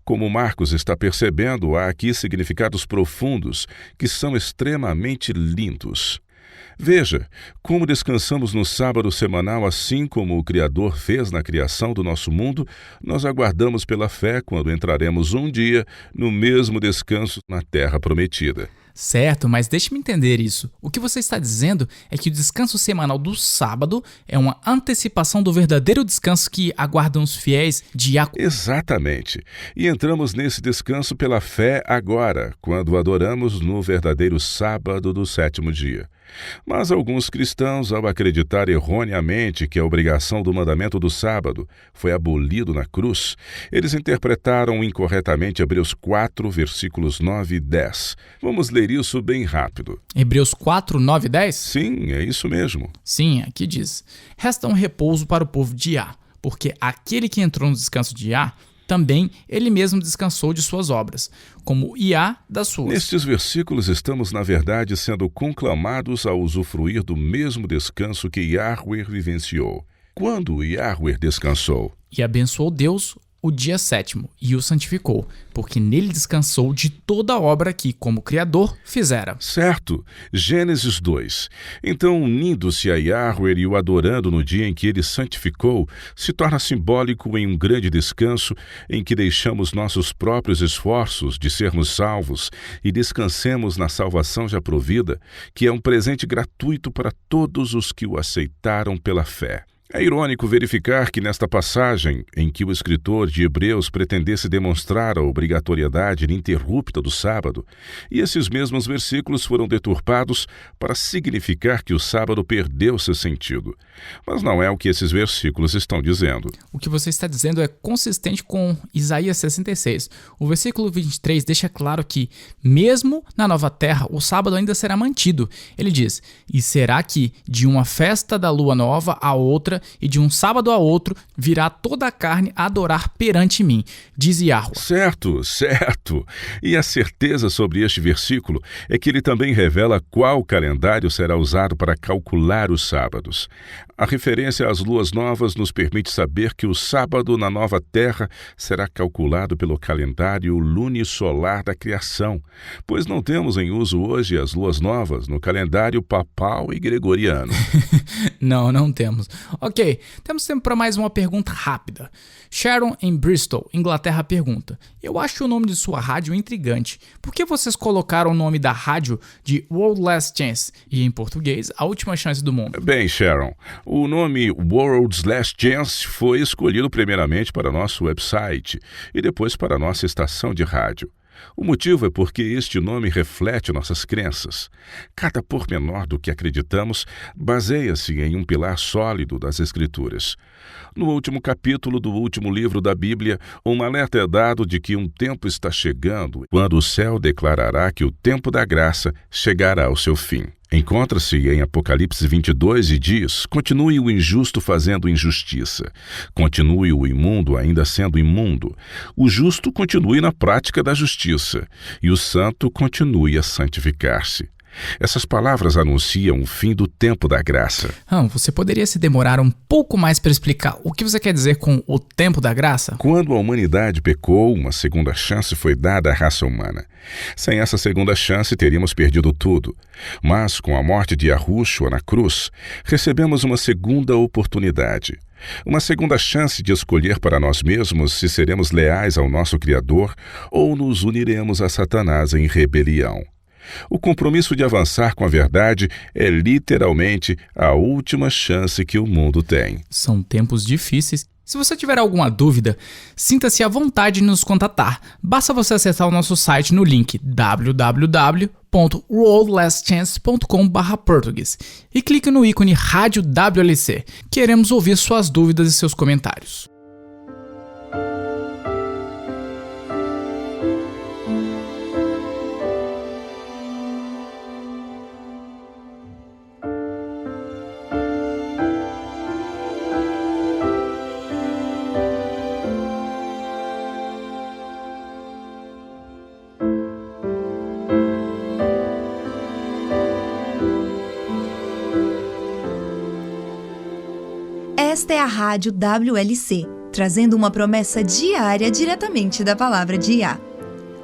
Como Marcos está percebendo, há aqui significados profundos que são extremamente lindos. Veja, como descansamos no sábado semanal, assim como o Criador fez na criação do nosso mundo, nós aguardamos pela fé quando entraremos um dia no mesmo descanso na terra prometida. Certo, mas deixe-me entender isso. O que você está dizendo é que o descanso semanal do sábado é uma antecipação do verdadeiro descanso que aguardam os fiéis de Jacob. Exatamente. E entramos nesse descanso pela fé agora, quando adoramos no verdadeiro sábado do 7º dia. Mas alguns cristãos, ao acreditar erroneamente que a obrigação do mandamento do sábado foi abolido na cruz, eles interpretaram incorretamente Hebreus 4, versículos 9 e 10. Vamos ler isso bem rápido. Hebreus 4, 9 e 10? Sim, é isso mesmo. Sim, aqui diz: Resta um repouso para o povo de Iá, porque aquele que entrou no descanso de Iá, também ele mesmo descansou de suas obras, como Iá das suas. Nestes versículos estamos, na verdade, sendo conclamados a usufruir do mesmo descanso que Yahweh vivenciou. Quando Yahweh descansou? E abençoou Deus o dia 7º e o santificou, porque nele descansou de toda a obra que, como Criador, fizera. Certo. Gênesis 2. Então, unindo-se a Yahweh e o adorando no dia em que ele santificou, se torna simbólico em um grande descanso em que deixamos nossos próprios esforços de sermos salvos e descansemos na salvação já provida, que é um presente gratuito para todos os que o aceitaram pela fé. É irônico verificar que nesta passagem, em que o escritor de Hebreus pretendesse demonstrar a obrigatoriedade ininterrupta do sábado, e esses mesmos versículos foram deturpados para significar que o sábado perdeu seu sentido. Mas não é o que esses versículos estão dizendo. O que você está dizendo é consistente com Isaías 66. O versículo 23 deixa claro que, mesmo na nova terra, o sábado ainda será mantido. Ele diz: E será que de uma festa da lua nova a outra, e de um sábado a outro, virá toda a carne a adorar perante mim, diz Yahweh. Certo, certo. E a certeza sobre este versículo é que ele também revela qual calendário será usado para calcular os sábados. A referência às luas novas nos permite saber que o sábado na nova terra será calculado pelo calendário lunisolar da criação, pois não temos em uso hoje as luas novas no calendário papal e gregoriano. Não temos. Ok, temos tempo para mais uma pergunta rápida. Sharon, em Bristol, Inglaterra, pergunta: Eu acho o nome de sua rádio intrigante. Por que vocês colocaram o nome da rádio de World Last Chance e, em português, A Última Chance do Mundo? Bem, Sharon, o nome World's Last Chance foi escolhido primeiramente para nosso website e depois para nossa estação de rádio. O motivo é porque este nome reflete nossas crenças. Cada pormenor do que acreditamos baseia-se em um pilar sólido das Escrituras. No último capítulo do último livro da Bíblia, um alerta é dado de que um tempo está chegando, quando o céu declarará que o tempo da graça chegará ao seu fim. Encontra-se em Apocalipse 22 e diz: continue o injusto fazendo injustiça, continue o imundo ainda sendo imundo, o justo continue na prática da justiça, e o santo continue a santificar-se. Essas palavras anunciam o fim do tempo da graça. Você poderia se demorar um pouco mais para explicar o que você quer dizer com o tempo da graça? Quando a humanidade pecou, uma segunda chance foi dada à raça humana. Sem essa segunda chance, teríamos perdido tudo. Mas, com a morte de Yahushua na cruz, recebemos uma segunda oportunidade. Uma segunda chance de escolher para nós mesmos se seremos leais ao nosso Criador ou nos uniremos a Satanás em rebelião. O compromisso de avançar com a verdade é literalmente a última chance que o mundo tem. São tempos difíceis. Se você tiver alguma dúvida, sinta-se à vontade de nos contatar. Basta você acessar o nosso site no link www.worldlastchance.com/português e clique no ícone Rádio WLC. Queremos ouvir suas dúvidas e seus comentários. Esta é a Rádio WLC, trazendo uma promessa diária diretamente da palavra de Yah.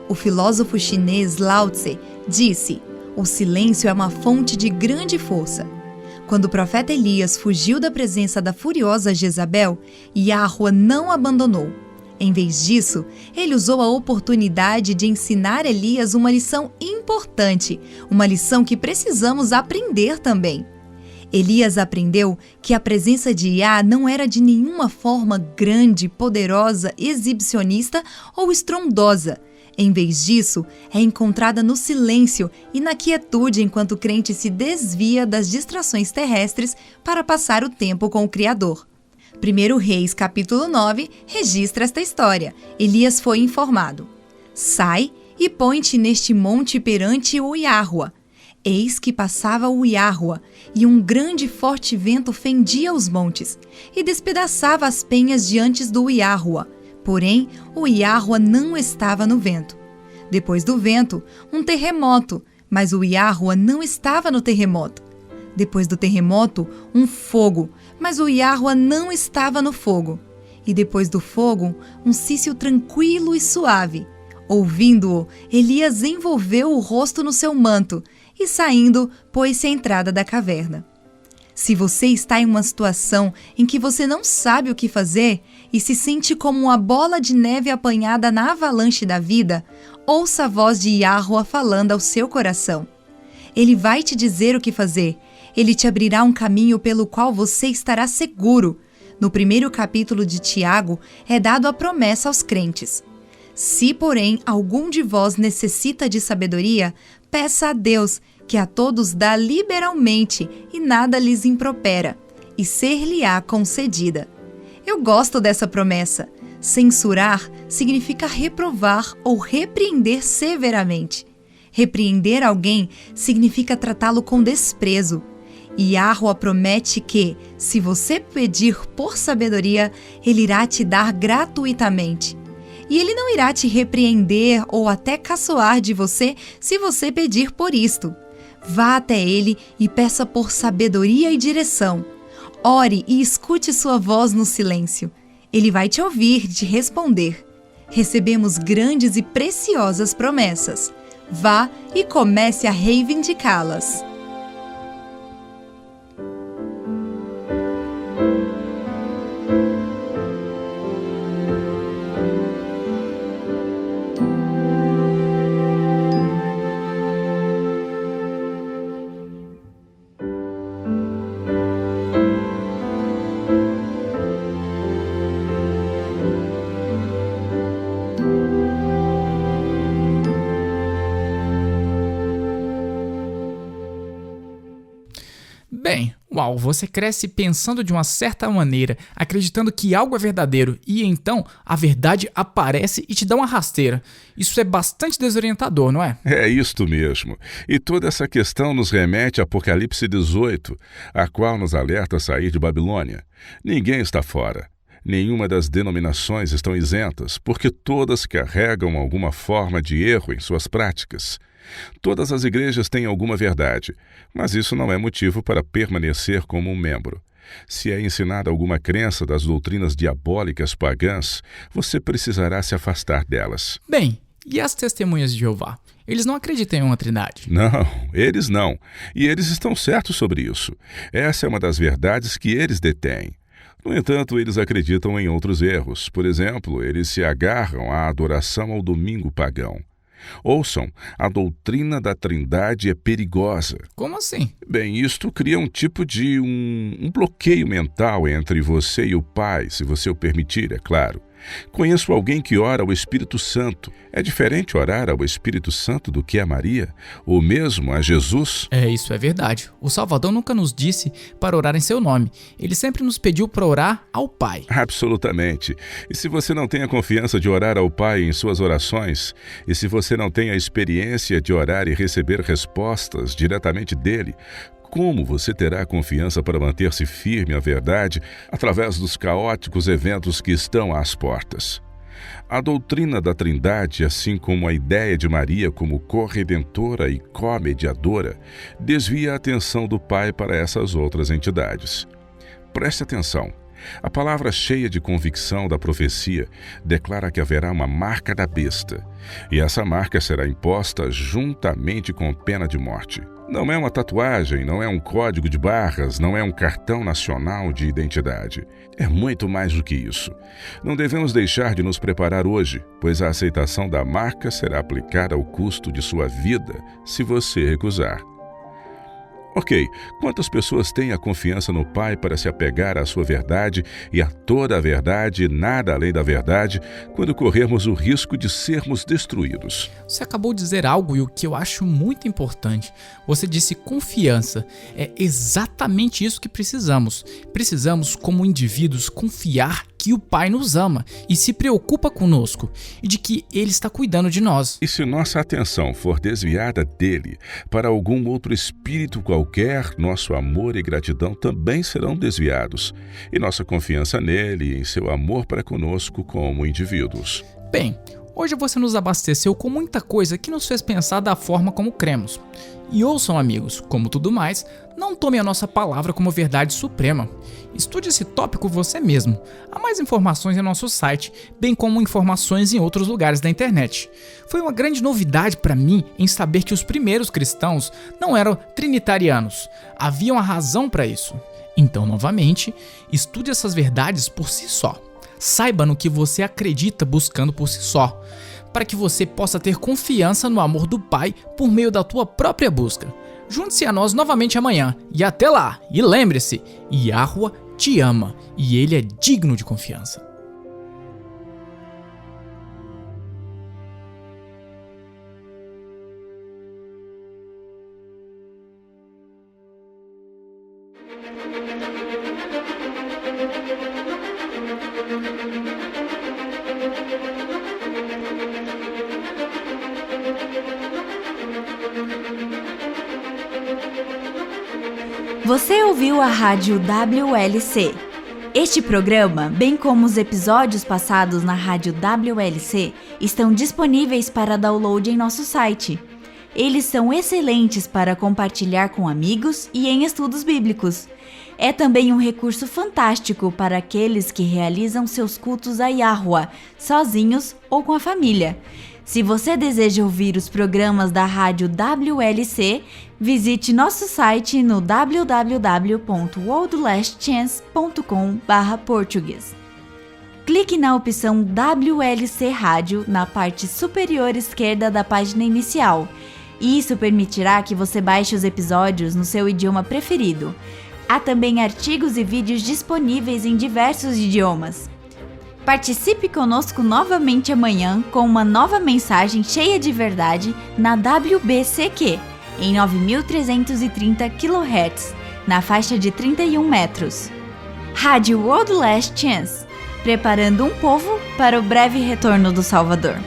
O filósofo chinês Lao Tse disse: o silêncio é uma fonte de grande força. Quando o profeta Elias fugiu da presença da furiosa Jezabel, Yahuwah não abandonou. Em vez disso, ele usou a oportunidade de ensinar Elias uma lição importante, uma lição que precisamos aprender também. Elias aprendeu que a presença de Yah não era de nenhuma forma grande, poderosa, exibicionista ou estrondosa. Em vez disso, é encontrada no silêncio e na quietude enquanto o crente se desvia das distrações terrestres para passar o tempo com o Criador. 1 Reis, capítulo 9, registra esta história. Elias foi informado: sai e põe-te neste monte perante o Yahuwah. Eis que passava o Yahuwah, e um grande e forte vento fendia os montes, e despedaçava as penhas diante do Yahuwah. Porém, o Yahuwah não estava no vento. Depois do vento, um terremoto, mas o Yahuwah não estava no terremoto. Depois do terremoto, um fogo, mas o Yahuwah não estava no fogo. E depois do fogo, um cício tranquilo e suave. Ouvindo-o, Elias envolveu o rosto no seu manto, e saindo, pôs-se à entrada da caverna. Se você está em uma situação em que você não sabe o que fazer e se sente como uma bola de neve apanhada na avalanche da vida, ouça a voz de Yahuwah falando ao seu coração. Ele vai te dizer o que fazer. Ele te abrirá um caminho pelo qual você estará seguro. No 1º capítulo de Tiago, é dado a promessa aos crentes: se, porém, algum de vós necessita de sabedoria, peça a Deus, que a todos dá liberalmente e nada lhes impropera, e ser-lhe-á concedida. Eu gosto dessa promessa. Censurar significa reprovar ou repreender severamente. Repreender alguém significa tratá-lo com desprezo. E Yahuwah promete que, se você pedir por sabedoria, Ele irá te dar gratuitamente. E Ele não irá te repreender ou até caçoar de você se você pedir por isto. Vá até Ele e peça por sabedoria e direção. Ore e escute sua voz no silêncio. Ele vai te ouvir e te responder. Recebemos grandes e preciosas promessas. Vá e comece a reivindicá-las. Uau, você cresce pensando de uma certa maneira, acreditando que algo é verdadeiro e então a verdade aparece e te dá uma rasteira. Isso é bastante desorientador, não é? É isto mesmo. E toda essa questão nos remete a Apocalipse 18, a qual nos alerta a sair de Babilônia. Ninguém está fora. Nenhuma das denominações estão isentas, porque todas carregam alguma forma de erro em suas práticas. Todas as igrejas têm alguma verdade, mas isso não é motivo para permanecer como um membro. Se é ensinada alguma crença das doutrinas diabólicas pagãs, você precisará se afastar delas. Bem, e as testemunhas de Jeová? Eles não acreditam em uma trindade. Não, eles não. E eles estão certos sobre isso. Essa é uma das verdades que eles detêm. No entanto, eles acreditam em outros erros. Por exemplo, eles se agarram à adoração ao domingo pagão. Ouçam, a doutrina da Trindade é perigosa. Como assim? Bem, isto cria um tipo de um bloqueio mental entre você e o Pai, se você o permitir, é claro. Conheço alguém que ora ao Espírito Santo. É diferente orar ao Espírito Santo do que a Maria, ou mesmo a Jesus? Isso é verdade. O Salvador nunca nos disse para orar em seu nome. Ele sempre nos pediu para orar ao Pai. Absolutamente. E se você não tem a confiança de orar ao Pai em suas orações, e se você não tem a experiência de orar e receber respostas diretamente dele, como você terá confiança para manter-se firme à verdade através dos caóticos eventos que estão às portas? A doutrina da Trindade, assim como a ideia de Maria como corredentora e comediadora, desvia a atenção do Pai para essas outras entidades. Preste atenção. A palavra cheia de convicção da profecia declara que haverá uma marca da besta, e essa marca será imposta juntamente com pena de morte. Não é uma tatuagem, não é um código de barras, não é um cartão nacional de identidade. É muito mais do que isso. Não devemos deixar de nos preparar hoje, pois a aceitação da marca será aplicada ao custo de sua vida se você recusar. Ok, quantas pessoas têm a confiança no Pai para se apegar à sua verdade e a toda a verdade e nada além da verdade, quando corrermos o risco de sermos destruídos? Você acabou de dizer algo e o que eu acho muito importante. Você disse confiança. É exatamente isso que precisamos. Precisamos, como indivíduos, confiar que o Pai nos ama e se preocupa conosco e de que Ele está cuidando de nós. E se nossa atenção for desviada dele para algum outro espírito qualquer, nosso amor e gratidão também serão desviados, e nossa confiança nele e em seu amor para conosco como indivíduos. Bem, hoje você nos abasteceu com muita coisa que nos fez pensar da forma como cremos. E ouçam, amigos, como tudo mais, não tome a nossa palavra como verdade suprema. Estude esse tópico você mesmo. Há mais informações em nosso site, bem como informações em outros lugares da internet. Foi uma grande novidade para mim em saber que os primeiros cristãos não eram trinitarianos. Havia uma razão para isso. Então, novamente, estude essas verdades por si só. Saiba no que você acredita buscando por si só, para que você possa ter confiança no amor do Pai por meio da tua própria busca. Junte-se a nós novamente amanhã, e até lá, e lembre-se, Yahuwah te ama, e Ele é digno de confiança. Você ouviu a Rádio WLC. Este programa, bem como os episódios passados na Rádio WLC, estão disponíveis para download em nosso site. Eles são excelentes para compartilhar com amigos e em estudos bíblicos. É também um recurso fantástico para aqueles que realizam seus cultos a Yahuwah, sozinhos ou com a família. Se você deseja ouvir os programas da Rádio WLC, visite nosso site no www.worldlastchance.com/português. Clique na opção WLC Rádio na parte superior esquerda da página inicial. Isso permitirá que você baixe os episódios no seu idioma preferido. Há também artigos e vídeos disponíveis em diversos idiomas. Participe conosco novamente amanhã com uma nova mensagem cheia de verdade na WBCQ, em 9.330 kHz, na faixa de 31 metros. Rádio World Last Chance, preparando um povo para o breve retorno do Salvador.